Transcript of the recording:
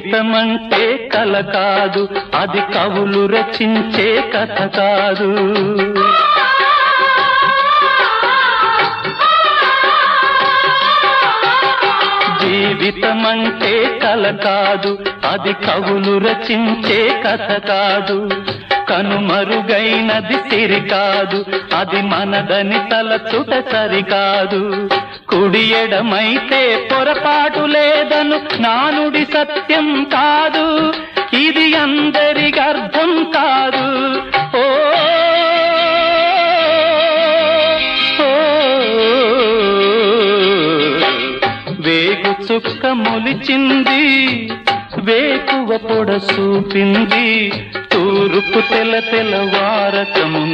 జీవితమంటే కల కాదు, అది కవులు రచించే కథ కాదు. జీవితమంటే కల కాదు, అది కవులు రచించే కథ కాదు. కనుమరుగైనది సిరి కాదు, అది మనదని తలచుట సరికాదు. కుడి ఎడమైతే పొరపాటు లేదను నానుడి సత్యం కాదు, ఇది అందరికి అర్థం కాదు. ఓ వేగు చుక్క మొలిచింది, వేకువ పొడ చూపింది, తూర్పు తెల తెలవారకము